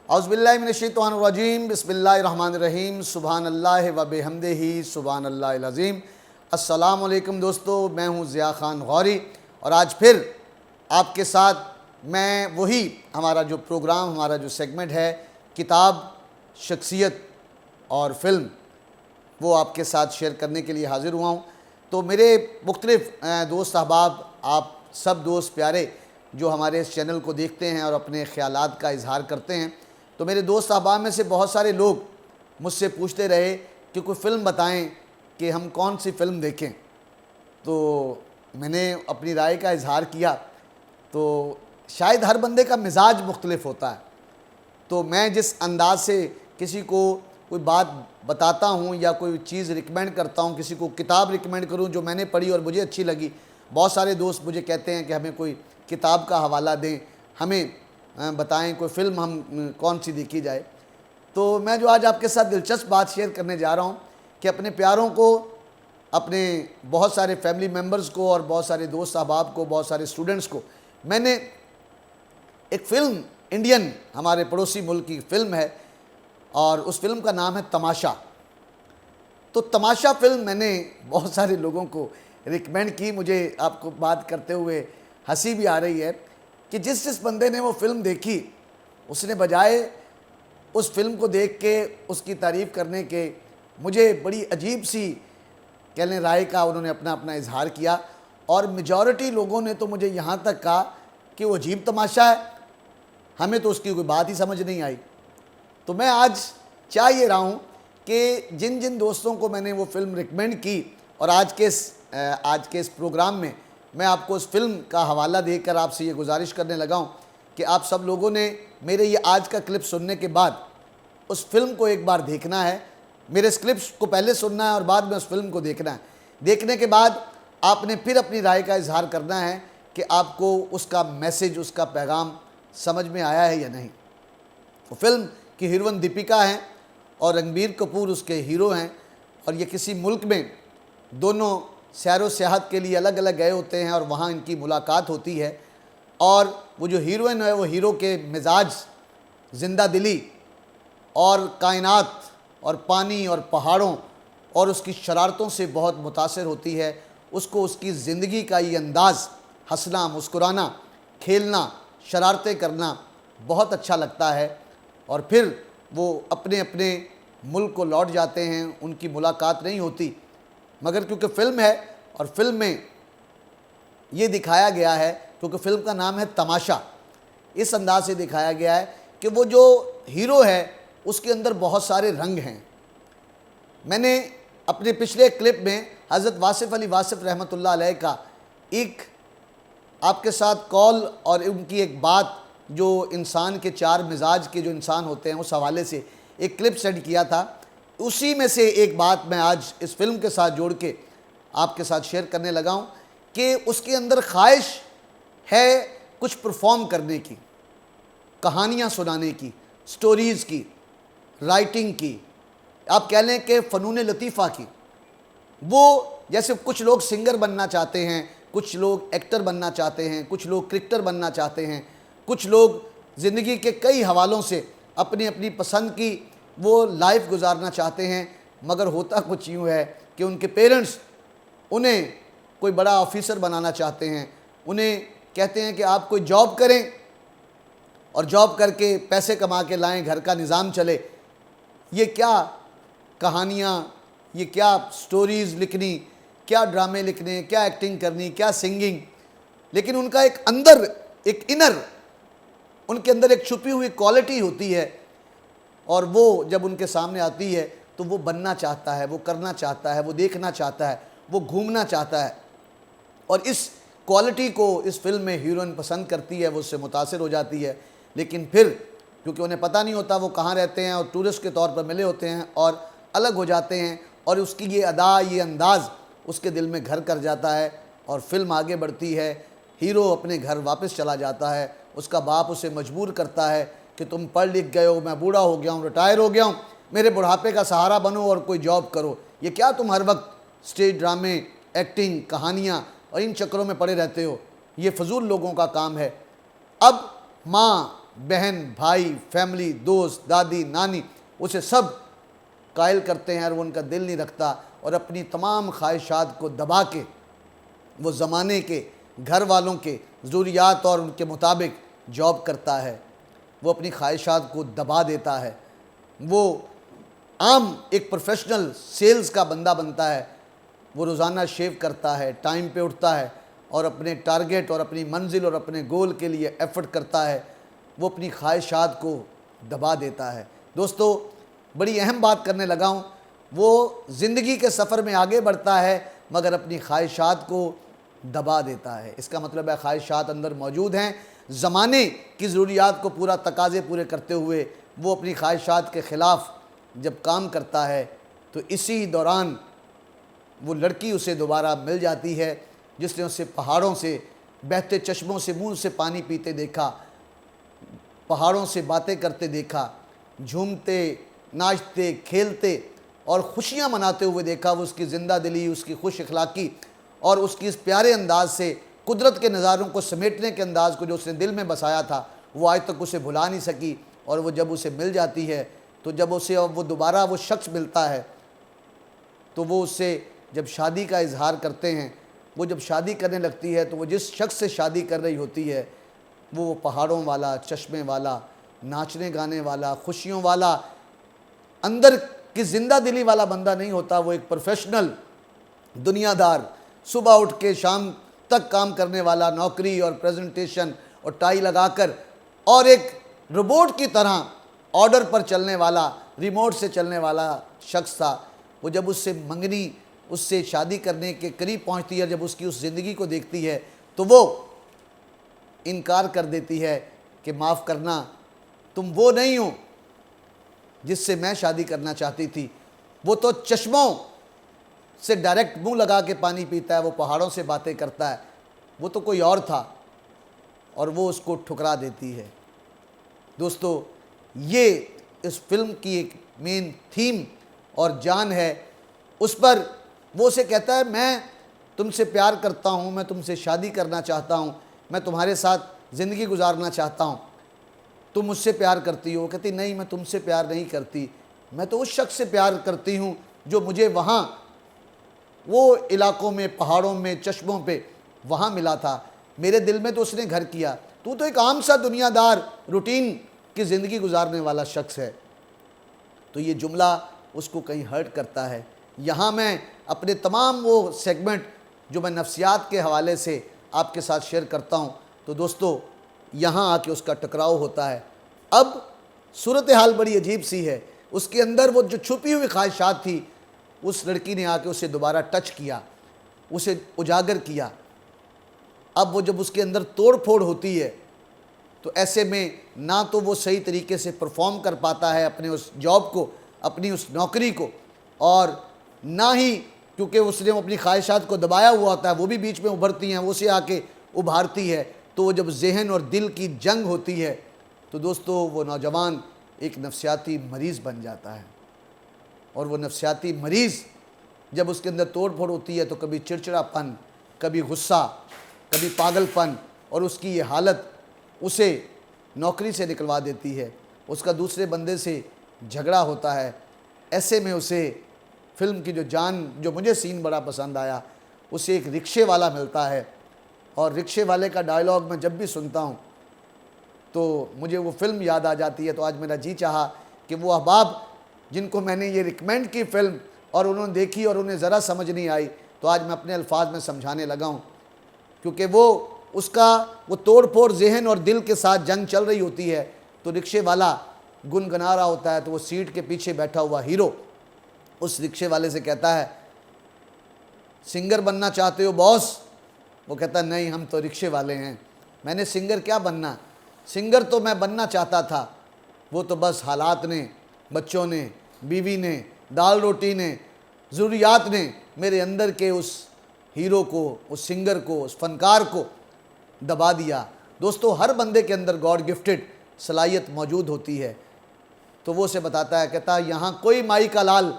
औज़ुबिल्लाहिमिनश्शैतानिर्रजीम बिस्मिल्लाहिर्रहमानिर्रहीम सुबहानल्लाहि व बिहम्दिही सुबहानल्लाहिल अज़ीम। अस्सलामु अलैकुम दोस्तों, मैं हूँ ज़िया ख़ान गौरी और आज फिर आपके साथ मैं वही हमारा जो प्रोग्राम, हमारा जो सेगमेंट है किताब, शख्सियत और फ़िल्म, वो आपके साथ शेयर करने के लिए हाज़िर हुआ हूँ। तो मेरे मुख्तलिफ़ दोस्त अहबाब, आप सब दोस्त प्यारे जो हमारे इस चैनल को देखते हैं और अपने ख़यालात का इजहार करते हैं, तो मेरे दोस्त अहबाब में से बहुत सारे लोग मुझसे पूछते रहे कि कोई फ़िल्म बताएं कि हम कौन सी फ़िल्म देखें। तो मैंने अपनी राय का इजहार किया। तो शायद हर बंदे का मिजाज मुख्तलिफ होता है, तो मैं जिस अंदाज़ से किसी को कोई बात बताता हूँ या कोई चीज़ रिकमेंड करता हूँ, किसी को किताब रिकमेंड करूँ जो मैंने पढ़ी और मुझे अच्छी लगी। बहुत सारे दोस्त मुझे कहते हैं कि हमें कोई किताब का हवाला दें, हमें बताएं कोई फ़िल्म हम कौन सी देखी जाए। तो मैं जो आज आपके साथ दिलचस्प बात शेयर करने जा रहा हूँ कि अपने प्यारों को, अपने बहुत सारे फैमिली मेम्बर्स को और बहुत सारे दोस्त अहबाब को, बहुत सारे स्टूडेंट्स को मैंने एक फ़िल्म, इंडियन हमारे पड़ोसी मुल्क की फ़िल्म है और उस फिल्म का नाम है तमाशा। तो तमाशा फ़िल्म मैंने बहुत सारे लोगों को रिकमेंड की। मुझे आपको बात करते हुए हंसी भी आ रही है कि जिस जिस बंदे ने वो फ़िल्म देखी, उसने बजाय उस फिल्म को देख के उसकी तारीफ़ करने के, मुझे बड़ी अजीब सी कह लें राय का उन्होंने अपना अपना इजहार किया। और मेजॉरिटी लोगों ने तो मुझे यहाँ तक कहा कि वो अजीब तमाशा है, हमें तो उसकी कोई बात ही समझ नहीं आई। तो मैं आज चाह ये रहा हूँ कि जिन जिन दोस्तों को मैंने वो फ़िल्म रिकमेंड की और आज के इस प्रोग्राम में मैं आपको उस फिल्म का हवाला देकर आपसे ये गुजारिश करने लगा हूँ कि आप सब लोगों ने मेरे ये आज का क्लिप सुनने के बाद उस फिल्म को एक बार देखना है। मेरे इस क्लिप्स को पहले सुनना है और बाद में उस फिल्म को देखना है। देखने के बाद आपने फिर अपनी राय का इजहार करना है कि आपको उसका मैसेज, उसका पैगाम समझ में आया है या नहीं। वो फिल्म की हीरोइन दीपिका हैं और रणबीर कपूर उसके हीरो हैं और ये किसी मुल्क में दोनों सैर व सियाहत के लिए अलग अलग गए होते हैं और वहाँ इनकी मुलाकात होती है। और वो जो हीरोइन है वो हीरो के मिजाज, ज़िंदा दिली और कायनात और पानी और पहाड़ों और उसकी शरारतों से बहुत मुतासिर होती है। उसको उसकी ज़िंदगी का ये अंदाज़, हंसना, मुस्कुराना, खेलना, शरारतें करना बहुत अच्छा लगता है। और फिर वो अपने अपने मुल्क को लौट जाते हैं, उनकी मुलाकात नहीं होती, मगर क्योंकि फ़िल्म है और फिल्म में ये दिखाया गया है, क्योंकि फ़िल्म का नाम है तमाशा, इस अंदाज से दिखाया गया है कि वो जो हीरो है उसके अंदर बहुत सारे रंग हैं। मैंने अपने पिछले क्लिप में हज़रत वासिफ़ अली वासिफ़ रहमतुल्लाह अलैह का एक आपके साथ कॉल और उनकी एक बात, जो इंसान के चार मिजाज के जो इंसान होते हैं, उस हवाले से एक क्लिप सेंड किया था। उसी में से एक बात मैं आज इस फिल्म के साथ जोड़ के आपके साथ शेयर करने लगा हूँ कि उसके अंदर ख्वाहिश है कुछ परफॉर्म करने की, कहानियाँ सुनाने की, स्टोरीज़ की, राइटिंग की, आप कह लें कि फ़नून लतीफ़ा की। वो जैसे कुछ लोग सिंगर बनना चाहते हैं, कुछ लोग एक्टर बनना चाहते हैं, कुछ लोग क्रिकेटर बनना चाहते हैं, कुछ लोग ज़िंदगी के कई हवालों से अपनी अपनी पसंद की वो लाइफ गुजारना चाहते हैं। मगर होता कुछ यूँ है कि उनके पेरेंट्स उन्हें कोई बड़ा ऑफिसर बनाना चाहते हैं, उन्हें कहते हैं कि आप कोई जॉब करें और जॉब करके पैसे कमा के लाएं, घर का निज़ाम चले। ये क्या कहानियाँ, ये क्या स्टोरीज़ लिखनी, क्या ड्रामे लिखने, क्या एक्टिंग करनी, क्या सिंगिंग। लेकिन उनका एक अंदर, एक इनर, उनके अंदर एक छुपी हुई क्वालिटी होती है और वो जब उनके सामने आती है तो वो बनना चाहता है, वो करना चाहता है, वो देखना चाहता है, वो घूमना चाहता है। और इस क्वालिटी को इस फिल्म में हीरोइन पसंद करती है, वो उससे मुतासिर हो जाती है। लेकिन फिर क्योंकि उन्हें पता नहीं होता वो कहाँ रहते हैं और टूरिस्ट के तौर पर मिले होते हैं और अलग हो जाते हैं, और उसकी ये अदा, ये अंदाज़ उसके दिल में घर कर जाता है और फिल्म आगे बढ़ती है। हीरो अपने घर वापस चला जाता है, उसका बाप उसे मजबूर करता है कि तुम पढ़ लिख गए हो, मैं बूढ़ा हो गया हूँ, रिटायर हो गया हूँ, मेरे बुढ़ापे का सहारा बनो और कोई जॉब करो। ये क्या तुम हर वक्त स्टेज ड्रामे, एक्टिंग, कहानियाँ और इन चक्करों में पड़े रहते हो, ये फजूल लोगों का काम है। अब माँ बहन, भाई, फैमिली, दोस्त, दादी, नानी, उसे सब कायल करते हैं और वो उनका दिल नहीं रखता और अपनी तमाम ख्वाहिशात को दबा के वो ज़माने के घर वालों के ज़रूरियात और उनके मुताबिक जॉब करता है, वो अपनी ख्वाहिशात को दबा देता है, वो आम एक प्रोफेशनल सेल्स का बंदा बनता है, वो रोज़ाना शेव करता है, टाइम पे उठता है और अपने टारगेट और अपनी मंजिल और अपने गोल के लिए एफ़र्ट करता है, वो अपनी ख्वाहिशात को दबा देता है। दोस्तों, बड़ी अहम बात करने लगा हूँ, वो ज़िंदगी के सफ़र में आगे बढ़ता है मगर अपनी ख्वाहिशात को दबा देता है। इसका मतलब है ख्वाहिशात अंदर मौजूद हैं, ज़माने की ज़रूरियात को पूरा तकाज़े पूरे करते हुए वो अपनी ख्वाहिशात के ख़िलाफ़ जब काम करता है तो इसी दौरान वो लड़की उसे दोबारा मिल जाती है जिसने उसे पहाड़ों से बहते चश्मों से मुंह से पानी पीते देखा, पहाड़ों से बातें करते देखा, झूमते, नाचते, खेलते और खुशियां मनाते हुए देखा। वो उसकी ज़िंदा दिली, उसकी खुश अखलाक़ी और उसकी इस प्यारे अंदाज़ से कुदरत के नज़ारों को समेटने के अंदाज़ को जो उसने दिल में बसाया था वो आज तक उसे भुला नहीं सकी। और वो जब उसे मिल जाती है तो जब उसे वो दोबारा वो शख्स मिलता है तो वो उससे जब शादी का इजहार करते हैं, वो जब शादी करने लगती है तो वो जिस शख्स से शादी कर रही होती है वो पहाड़ों वाला, चश्मे वाला, नाचने गाने वाला, खुशियों वाला, अंदर की ज़िंदा दिली वाला बंदा नहीं होता। वो एक प्रोफेशनल दुनियादार, सुबह उठ के शाम तक काम करने वाला, नौकरी और प्रेजेंटेशन और टाई लगाकर और एक रोबोट की तरह ऑर्डर पर चलने वाला, रिमोट से चलने वाला शख्स था। वो जब उससे मंगनी, उससे शादी करने के करीब पहुंचती है, जब उसकी उस ज़िंदगी को देखती है तो वो इनकार कर देती है कि माफ़ करना, तुम वो नहीं हो जिससे मैं शादी करना चाहती थी। वो तो चश्मों से डायरेक्ट मुंह लगा के पानी पीता है, वो पहाड़ों से बातें करता है, वो तो कोई और था। और वो उसको ठुकरा देती है। दोस्तों, ये इस फिल्म की एक मेन थीम और जान है। उस पर वो उसे कहता है, मैं तुमसे प्यार करता हूँ, मैं तुमसे शादी करना चाहता हूँ, मैं तुम्हारे साथ ज़िंदगी गुजारना चाहता हूँ, तुम मुझसे प्यार करती हो? वो कहती, नहीं, मैं तुमसे प्यार नहीं करती, मैं तो उस शख्स से प्यार करती हूँ जो मुझे वहाँ वो इलाकों में, पहाड़ों में, चश्मों पे वहाँ मिला था, मेरे दिल में तो उसने घर किया। तू तो एक आम सा दुनियादार, रूटीन की ज़िंदगी गुजारने वाला शख्स है। तो ये जुमला उसको कहीं हर्ट करता है। यहाँ मैं अपने तमाम वो सेगमेंट जो मैं नफ्सियात के हवाले से आपके साथ शेयर करता हूँ, तो दोस्तों यहाँ आके उसका टकराव होता है। अब सूरत हाल बड़ी अजीब सी है। उसके अंदर वो जो छुपी हुई ख्वाहिशात थी, उस लड़की ने आके उसे दोबारा टच किया, उसे उजागर किया। अब वो जब उसके अंदर तोड़ फोड़ होती है तो ऐसे में ना तो वो सही तरीके से परफॉर्म कर पाता है अपने उस जॉब को, अपनी उस नौकरी को, और ना ही क्योंकि उसने अपनी ख्वाहिशात को दबाया हुआ होता है, वो भी बीच में उभरती हैं, वो उसे आके उभारती है। तो वो जब जहन और दिल की जंग होती है तो दोस्तों वो नौजवान एक नफ्सियाती मरीज़ बन जाता है। और वो नफ्सियाती मरीज़ जब उसके अंदर तोड़ फोड़ होती है तो कभी चिड़चिड़ापन, कभी गुस्सा, कभी पागलपन, और उसकी ये हालत उसे नौकरी से निकलवा देती है। उसका दूसरे बंदे से झगड़ा होता है। ऐसे में उसे फिल्म की जो जान, जो मुझे सीन बड़ा पसंद आया, उसे एक रिक्शे वाला मिलता है। और रिक्शे वाले का डायलॉग मैं जब भी सुनता हूँ तो मुझे वो फिल्म याद आ जाती है। तो आज मेरा जी चाहा कि वो अहबाब जिनको मैंने ये रिकमेंड की फ़िल्म और उन्होंने देखी और उन्हें ज़रा समझ नहीं आई, तो आज मैं अपने अल्फाज में समझाने लगा हूँ। क्योंकि वो उसका वो तोड़ फोड़ जहन और दिल के साथ जंग चल रही होती है। तो रिक्शे वाला गुनगुना रहा होता है, तो वो सीट के पीछे बैठा हुआ हीरो उस रिक्शे वाले से कहता है, सिंगर बनना चाहते हो बॉस? वो कहता है, नहीं, हम तो रिक्शे वाले हैं, मैंने सिंगर क्या बनना, सिंगर तो मैं बनना चाहता था, वो तो बस हालात ने, बच्चों ने, बीवी ने, दाल रोटी ने, ज़रूरियात ने मेरे अंदर के उस हीरो को, उस सिंगर को, उस फनकार को दबा दिया। दोस्तों, हर बंदे के अंदर गॉड गिफ्टेड सलाहियत मौजूद होती है। तो वो उसे बताता है, कहता है, यहाँ कोई माई का लाल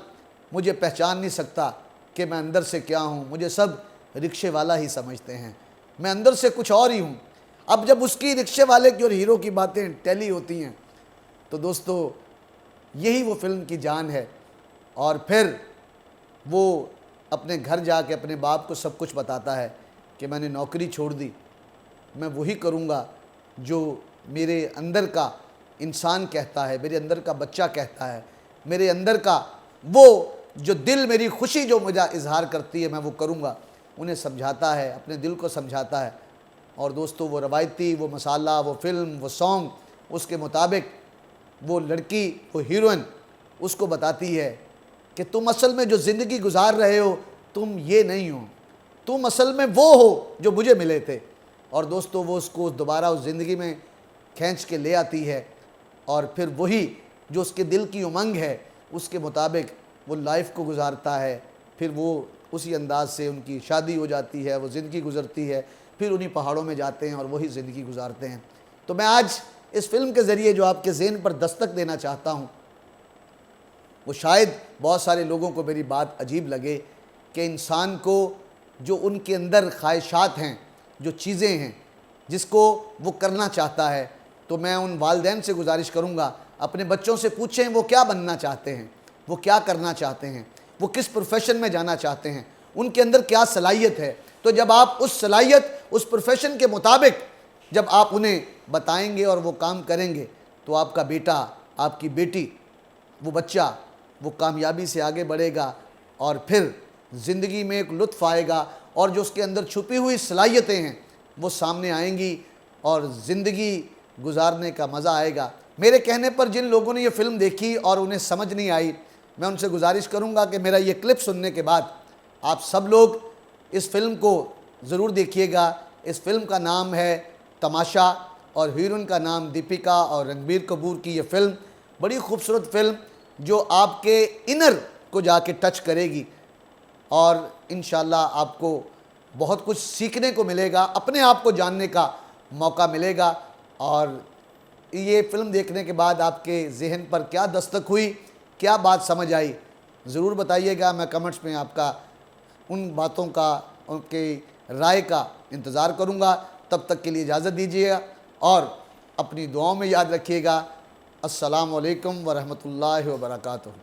मुझे पहचान नहीं सकता कि मैं अंदर से क्या हूँ, मुझे सब रिक्शे वाला ही समझते हैं, मैं अंदर से कुछ और ही हूँ। अब जब उसकी रिक्शे वाले की और हीरो की बातें टैली होती हैं तो दोस्तों यही वो फिल्म की जान है। और फिर वो अपने घर जाके अपने बाप को सब कुछ बताता है कि मैंने नौकरी छोड़ दी, मैं वही करूँगा जो मेरे अंदर का इंसान कहता है, मेरे अंदर का बच्चा कहता है, मेरे अंदर का वो जो दिल मेरी खुशी जो मुझे इजहार करती है मैं वो करूँगा। उन्हें समझाता है, अपने दिल को समझाता है। और दोस्तों वो रवायती, वो मसाला, वो फिल्म, वो सॉन्ग, उसके मुताबिक वो लड़की, वो हीरोइन उसको बताती है कि तुम असल में जो ज़िंदगी गुजार रहे हो तुम ये नहीं हो, तुम असल में वो हो जो मुझे मिले थे। और दोस्तों वो उसको दोबारा उस ज़िंदगी में खींच के ले आती है और फिर वही जो उसके दिल की उमंग है उसके मुताबिक वो लाइफ को गुजारता है। फिर वो उसी अंदाज से उनकी शादी हो जाती है, वो ज़िंदगी गुजरती है, फिर उन्हीं पहाड़ों में जाते हैं और वही ज़िंदगी गुजारते हैं। तो मैं आज इस फिल्म के ज़रिए जो आपके ज़हन पर दस्तक देना चाहता हूँ, वो शायद बहुत सारे लोगों को मेरी बात अजीब लगे कि इंसान को जो उनके अंदर ख्वाहिशात हैं, जो चीज़ें हैं जिसको वो करना चाहता है, तो मैं उन वालिदैन से गुजारिश करूँगा अपने बच्चों से पूछें वो क्या बनना चाहते हैं, वो क्या करना चाहते हैं, वो किस प्रोफेशन में जाना चाहते हैं, उनके अंदर क्या सलाहियत है। तो जब आप उस सलाहियत, उस प्रोफेशन के मुताबिक जब आप उन्हें बताएंगे और वो काम करेंगे तो आपका बेटा, आपकी बेटी, वो बच्चा वो कामयाबी से आगे बढ़ेगा और फिर ज़िंदगी में एक लुत्फ़ आएगा और जो उसके अंदर छुपी हुई सलाहियतें हैं वो सामने आएंगी और ज़िंदगी गुजारने का मज़ा आएगा। मेरे कहने पर जिन लोगों ने ये फ़िल्म देखी और उन्हें समझ नहीं आई, मैं उनसे गुजारिश करूंगा कि मेरा ये क्लिप सुनने के बाद आप सब लोग इस फिल्म को ज़रूर देखिएगा। इस फिल्म का नाम है तमाशा और हीरोइन का नाम दीपिका और रणबीर कपूर की ये फ़िल्म बड़ी खूबसूरत फ़िल्म जो आपके इनर को जाके टच करेगी और इंशाल्लाह आपको बहुत कुछ सीखने को मिलेगा, अपने आप को जानने का मौका मिलेगा। और ये फ़िल्म देखने के बाद आपके ज़हन पर क्या दस्तक हुई, क्या बात समझ आई, ज़रूर बताइएगा। मैं कमेंट्स में आपका उन बातों का, उनके राय का इंतज़ार करूँगा। तब तक के लिए इजाज़त दीजिएगा और अपनी दुआओं में याद रखिएगा। अस्सलामु अलैकुम व रहमतुल्लाहि व बरकातुहू।